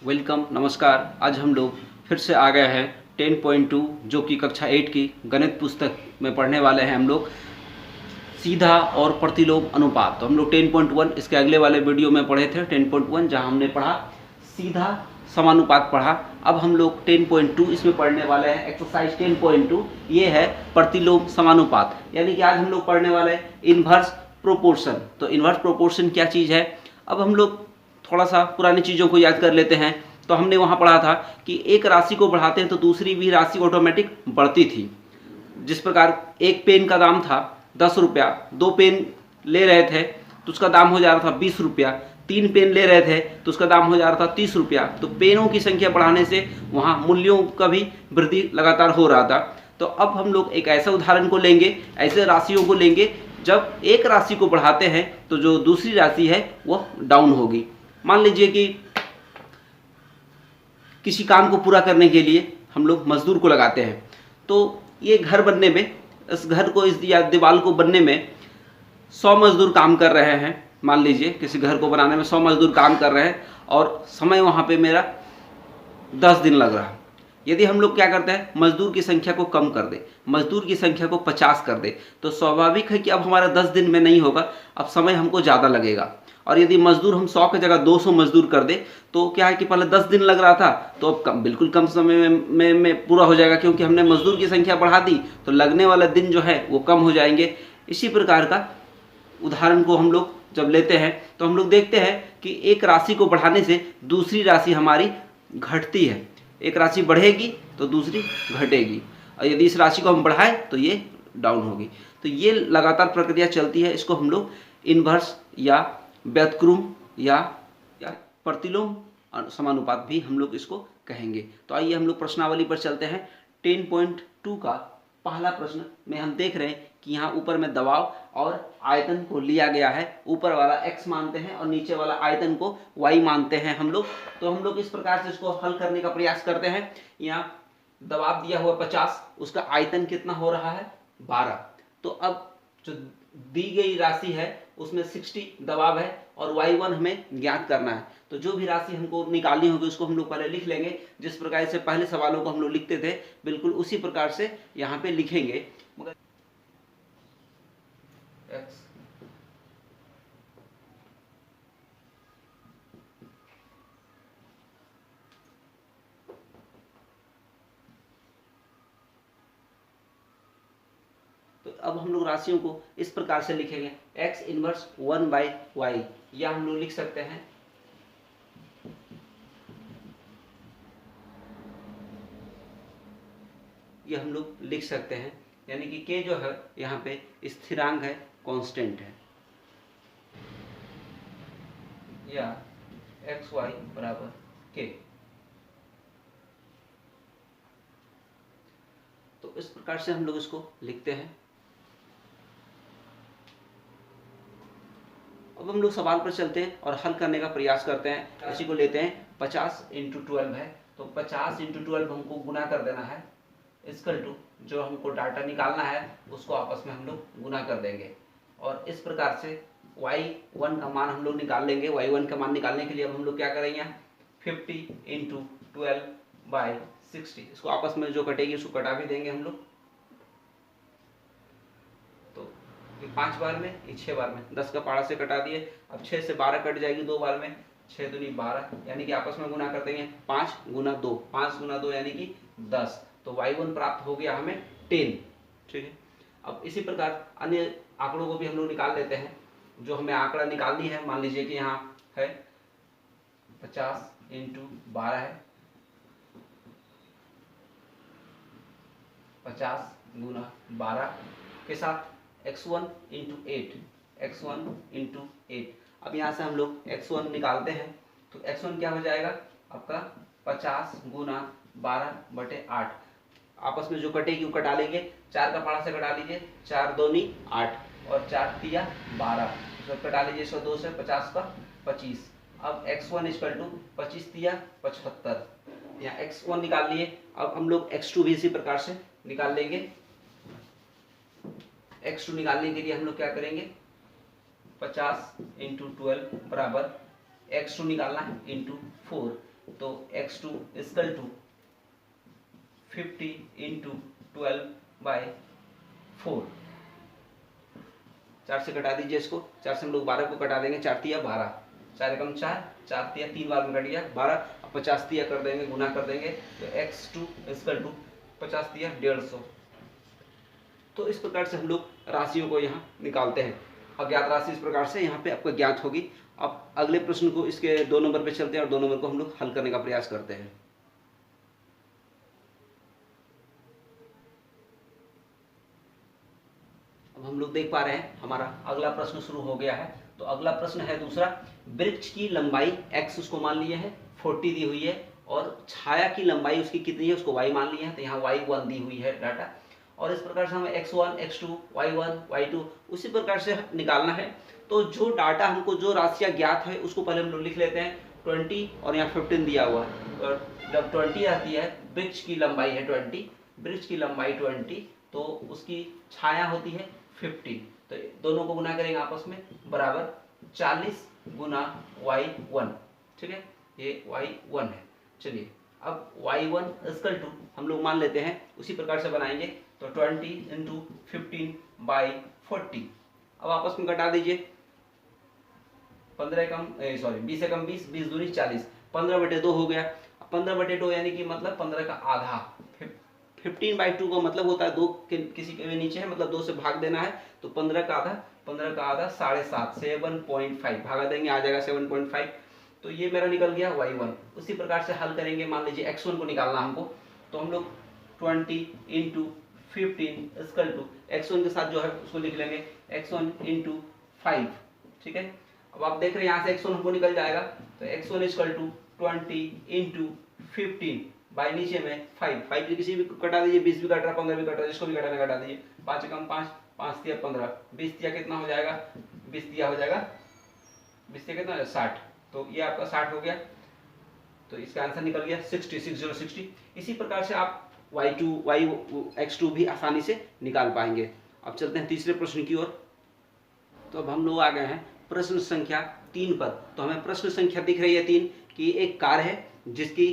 Welcome, नमस्कार। आज हम लोग फिर से आ गए हैं 10.2 जो कि कक्षा 8 की गणित पुस्तक में पढ़ने वाले हैं हम लोग सीधा और प्रतिलोम अनुपात। तो हम लोग 10.1 इसके अगले वाले वीडियो में पढ़े थे 10.1 जहां हमने पढ़ा सीधा समानुपात पढ़ा। अब हम लोग 10.2 इसमें पढ़ने वाले हैं एक्सरसाइज 10.2। ये है प्रतिलोम समानुपात, यानी कि आज हम लोग पढ़ने वाले हैं इन्वर्स प्रोपोर्शन। तो इन्वर्स प्रोपोर्शन क्या चीज़ है, अब हम लोग थोड़ा सा पुरानी चीज़ों को याद कर लेते हैं। तो हमने वहाँ पढ़ा था कि एक राशि को बढ़ाते हैं तो दूसरी भी राशि ऑटोमेटिक बढ़ती थी। जिस प्रकार एक पेन का दाम था 10 रुपया, 2 पेन ले रहे थे तो उसका दाम हो जा रहा था 20 रुपया, 3 पेन ले रहे थे तो उसका दाम हो जा रहा था 30 रुपया। तो पेनों की संख्या बढ़ाने से वहाँ मूल्यों का भी वृद्धि लगातार हो रहा था। तो अब हम लोग एक ऐसा उदाहरण को लेंगे, ऐसे राशियों को लेंगे जब एक राशि को बढ़ाते हैं तो जो दूसरी राशि है वो डाउन होगी। मान लीजिए कि किसी काम को पूरा करने के लिए हम लोग मजदूर को लगाते हैं। तो ये घर बनने में, इस घर को, इस या दीवार को बनने में 100 मजदूर काम कर रहे हैं। मान लीजिए किसी घर को बनाने में 100 मजदूर काम कर रहे हैं और समय वहाँ पे मेरा 10 दिन लग रहा है। यदि हम लोग क्या करते हैं, मजदूर की संख्या को कम कर दे, मजदूर की संख्या को 50 कर दे, तो स्वाभाविक है कि अब हमारा 10 दिन में नहीं होगा, अब समय हमको ज़्यादा लगेगा। और यदि मजदूर हम 100 की जगह 200 मजदूर कर दे तो क्या है कि पहले 10 दिन लग रहा था तो अब बिल्कुल कम समय में पूरा हो जाएगा, क्योंकि हमने मजदूर की संख्या बढ़ा दी तो लगने वाले दिन जो है वो कम हो जाएंगे। इसी प्रकार का उदाहरण को हम लोग जब लेते हैं तो हम लोग देखते हैं कि एक राशि को बढ़ाने से दूसरी राशि हमारी घटती है। एक राशि बढ़ेगी तो दूसरी घटेगी, और यदि इस राशि को हम बढ़ाएं तो ये डाउन होगी। तो ये लगातार प्रक्रिया चलती है। इसको हम लोग इन्वर्स या व्युत्क्रम या प्रतिलोम समानुपात भी हम लोग इसको कहेंगे। तो आइए हम लोग प्रश्नावली पर चलते हैं। 10.2 का पहला प्रश्न में हम देख रहे हैं कि यहाँ ऊपर में दबाव और आयतन को लिया गया है। ऊपर वाला x मानते हैं और नीचे वाला आयतन को y मानते हैं हम लोग। तो हम लोग इस प्रकार से इसको हल करने का प्रयास करते हैं। यहाँ दबाव दिया हुआ 50, उसका आयतन कितना हो रहा है 12। तो अब जो दी गई राशि है उसमें 60 दबाव है और y1 हमें ज्ञात करना है। तो जो भी राशि हमको निकालनी होगी उसको हम लोग पहले लिख लेंगे। जिस प्रकार से पहले सवालों को हम लोग लिखते थे बिल्कुल उसी प्रकार से यहाँ पे लिखेंगे। मगर x तो अब हम लोग राशियों को इस प्रकार से लिखेंगे, x इनवर्स 1/y, या हम लोग लिख सकते हैं ये हम लोग लिख सकते हैं, यानी कि k जो है यहाँ पे स्थिरांक है, कांस्टेंट है, या xy बराबर k। तो इस प्रकार से हम लोग इसको लिखते हैं। अब हम लोग सवाल पर चलते हैं और हल करने का प्रयास करते हैं। इसी को लेते हैं 50 × 12 है, तो 50 × 12 हमको गुना कर देना है, इक्वल टू जो हमको डाटा निकालना है उसको आपस में हम लोग गुना कर देंगे। और इस प्रकार से y1 का मान हम लोग निकाल लेंगे। y1 का मान निकालने के लिए अब हम लोग क्या करेंगे, 50 × 12/60, इसको आपस में जो कटेगी उसको कटा भी देंगे हम लोग। तो 5 बार में, 6 बार में, 10 का पारा से कटा दिए। अब 6 से 12 कट जाएगी 2 बार में, 6 दूनी 12, यानी कि आपस में गुना कर देंगे 5 × 2, 5 × 2 यानी कि 10। तो y1 प्राप्त हो गया हमें 10। ठीक है, अब इसी प्रकार अन्य आंकड़ों को भी हम लोग निकाल लेते हैं। जो हमें आंकड़ा निकालनी है, मान लीजिए कि यहाँ है 50 × 12 है, 50 × 12 के साथ x1 × 8, x1 × 8। अब यहाँ से हम लोग x1 निकालते हैं तो x1 क्या हो जाएगा आपका 50 × 12/8। आपस में जो कटेगी वो कटा लेंगे, 4 का पारा से कटा लीजिए, 4 दूनी 8 और 4 तिया 12, तो कटा लीजिए 102 से, 50 का 25। अब x1 = 25 तिया 75, यहाँ x1 निकाल लिए। अब हम लोग x2 भी इसी प्रकार से निकाल लेंगे। x2 निकालने के लिए हम लोग क्या करेंगे, 50 इंटू 12 बराबर x2 निकालना है इंटू 4, तो x2 equal to 50 into 12 bye 4। 4 से कटा दीजिए इसको, 4 से हम लोग 12 को कटा देंगे, 4 तिया 12, 4 एकम 4, 4 तिया 3 बार में कट गया 12, 50 तिया कर देंगे, गुना कर देंगे, तो x2 इक्वल टू 50 तिया 150। तो इस प्रकार से हम लोग राशियों को यहाँ निकालते हैं। अज्ञात राशि इस प्रकार से यहाँ पे आपको ज्ञात होगी। अब अगले प्रश्न को, इसके 2 नंबर पे चलते हैं और 2 नंबर को हम लोग हल करने का प्रयास करते हैं। अब हम लोग देख पा रहे हैं हमारा अगला प्रश्न शुरू हो गया है। तो अगला प्रश्न है दूसरा, वृक्ष की लंबाई x उसको मान लिए है 40 दी हुई है, और छाया की लंबाई उसकी कितनी है उसको y मान लिया है, तो यहाँ y1 दी हुई है डाटा, और इस प्रकार से हमें x1, x2, y1, y2 उसी प्रकार से निकालना है। तो जो डाटा हमको, जो राशियाँ ज्ञात है उसको पहले हम लोग लिख लेते हैं 20 और यहाँ 15 दिया हुआ है, और जब 20 आती है, वृक्ष की लंबाई है 20, वृक्ष की लंबाई 20, तो उसकी छाया होती है 50, तो दोनों को गुना करेंगे आपस में, बराबर 40 गुना y1, ठीक है, ये y1 है। चलिए अब y1 इक्वल टू हम लोग मान लेते हैं, उसी प्रकार से बनाएंगे, तो 20 इंटू 15 बाई 40, अब आपस में घटा दीजिए, 20 एकम 20, 20 दूनी 40, 15/2 हो गया। 15/2 यानी कि मतलब 15 का आधा, 15/2 का मतलब होता है 2 के किसी के भी नीचे है, मतलब 2 से भाग देना है, तो 15 का आधा, 15 का आधा 7.5, 7.5 भागा देंगे, आ जाएगा 7.5, तो ये मेरा निकल गया y1। उसी प्रकार से हल करेंगे, मान लीजिए x1 को निकालना हमको, तो हम लोग 20 इंटू 15 इक्वल टू x1 के साथ जो है उसको लिख लेंगे x1 इंटू 5, ठीक है। अब आप देख रहे हैं यहाँ से x1 हमको निकल जाएगा, तो x1 equal to 20 into 15 by नीचे में 5 की किसी भी कटा दीजिए, 20 भी कट रहा, 15 भी कट रहा, जिसको भी कटाना कटा दीजिए, 5 एकम 5, 5 तिया 15, 20 तिया कितना हो जाएगा, 20 तिया हो जाएगा, 20 तिया कितना 60, तो ये आपका 60 हो गया, तो इसका आंसर निकल गया 60। इसी प्रकार से आप x2 भी आसानी से निकाल पाएंगे। अब चलते हैं तीसरे प्रश्न की ओर। तो अब हम लोग आ गए हैं प्रश्न संख्या 3 पर। तो हमें प्रश्न संख्या दिख रही है 3 कि एक कार है जिसकी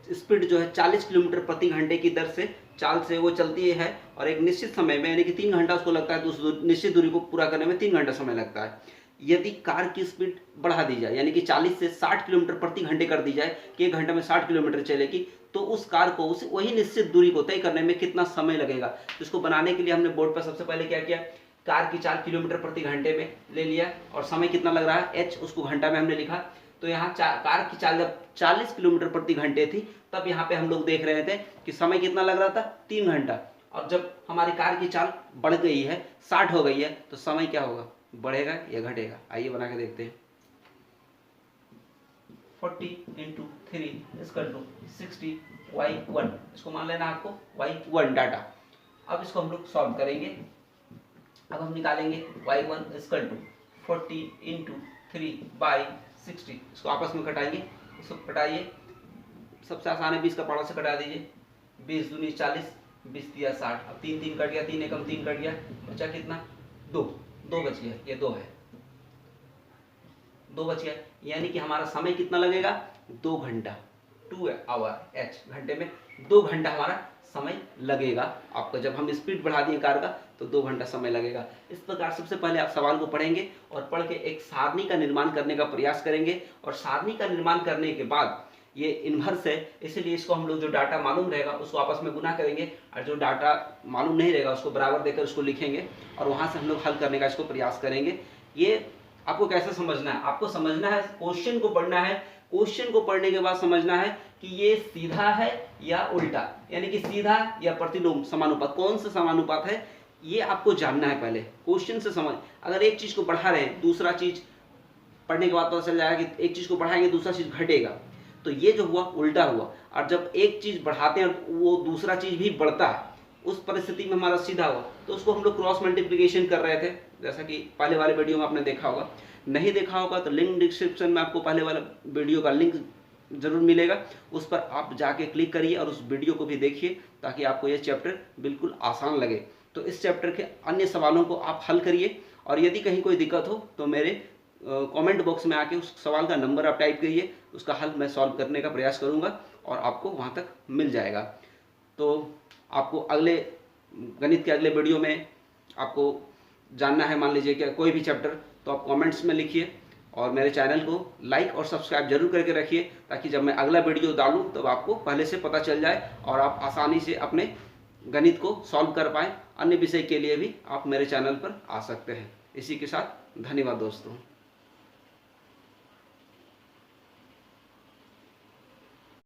स्पीड जो है 40 किलोमीटर प्रति घंटे की दर से चाल से वो चलती है, और एक निश्चित समय में, यानी कि 3 घंटा उसको लगता है, तो उस निश्चित दूरी को पूरा करने में 3 घंटा समय लगता है। यदि कार की स्पीड बढ़ा दी जाए, यानी कि 40 से 60 किलोमीटर प्रति घंटे कर दी जाए कि 1 घंटे में 60 किलोमीटर चलेगी, तो उस कार को वही निश्चित दूरी को तय करने में कितना समय लगेगा। इसको बनाने के लिए हमने बोर्ड पर सबसे पहले क्या किया, कार की चाल किलोमीटर प्रति घंटे में ले लिया, और समय कितना लग रहा है h, उसको घंटा में हमने लिखा। तो यहाँ कार की चाल जब 40 किलोमीटर प्रति घंटे थी, तब यहाँ पे हम लोग देख रहे थे कि समय कितना लग रहा था, 3 घंटा। और जब हमारी कार की चाल बढ़ गई है, 60 हो गई है, तो समय क्या होगा, बढ़ेगा या घटेगा। आइए बना के देखते हैं। 40 इंटू 3 इक्वल टू 60 y1, इसको मान लेना आपको y1 डाटा। अब इसको हम लोग सॉल्व करेंगे। अब हम निकालेंगे y1 equal to 40 into 3 by 60, इसको आपस में कटाएंगे, इसको कटाइए, सबसे आसान है 20 का पाड़ा से कटा दीजिए, 20 दूनी 40, 20 तिया 60, अब 3 3 कट गया, 3 एकम 3 कट गया, बचा कितना, 2 बच गया, ये 2 है, 2 बच गया, यानी कि हमारा समय कितना लगेगा, 2 घंटा, 2 आवर h, घंटे में 2 घंटा हमारा समय लगेगा आपका। जब हम स्पीड बढ़ा दिए कार का, तो 2 घंटा समय लगेगा। इस प्रकार सबसे पहले आप सवाल को पढ़ेंगे और पढ़ के एक सारणी का निर्माण करने का प्रयास करेंगे, और सारणी का निर्माण करने के बाद ये इन्वर्स है, इसलिए इसको हम लोग जो डाटा मालूम रहेगा उसको आपस में गुना करेंगे, और जो डाटा मालूम नहीं रहेगा उसको बराबर देकर उसको लिखेंगे, और वहां से हम लोग हल करने का इसको प्रयास करेंगे। ये आपको कैसे समझना है, आपको समझना है, क्वेश्चन को पढ़ना है, क्वेश्चन को पढ़ने के बाद समझना है कि ये सीधा है या उल्टा, यानी कि सीधा या प्रतिलोम समानुपात, कौन सा समानुपात है, ये आपको जानना है पहले क्वेश्चन से समझ। अगर एक चीज को बढ़ा रहे हैं, दूसरा चीज पढ़ने के बाद पता चल जाएगा कि एक चीज को बढ़ाएंगे दूसरा चीज घटेगा, तो ये जो हुआ उल्टा हुआ। और जब एक चीज बढ़ाते हैं वो दूसरा चीज भी बढ़ता है, उस परिस्थिति में हमारा सीधा हुआ, तो उसको हम लोग क्रॉस मल्टीप्लिकेशन कर रहे थे, जैसा कि पहले वाले वीडियो में आपने देखा होगा। नहीं देखा होगा तो लिंक डिस्क्रिप्शन में आपको पहले वाला वीडियो का लिंक जरूर मिलेगा, उस पर आप जाके क्लिक करिए और उस वीडियो को भी देखिए, ताकि आपको ये चैप्टर बिल्कुल आसान लगे। तो इस चैप्टर के अन्य सवालों को आप हल करिए, और यदि कहीं कोई दिक्कत हो तो मेरे कमेंट बॉक्स में आके उस सवाल का नंबर आप टाइप करिए, उसका हल मैं सॉल्व करने का प्रयास करूँगा और आपको वहाँ तक मिल जाएगा। तो आपको अगले गणित के अगले वीडियो में आपको जानना है, मान लीजिए कि कोई भी चैप्टर, तो आप कमेंट्स में लिखिए और मेरे चैनल को लाइक और सब्सक्राइब जरूर करके रखिए, ताकि जब मैं अगला वीडियो डालूं तब आपको पहले से पता चल जाए और आप आसानी से अपने गणित को सॉल्व कर पाएँ। अन्य विषय के लिए भी आप मेरे चैनल पर आ सकते हैं। इसी के साथ धन्यवाद दोस्तों।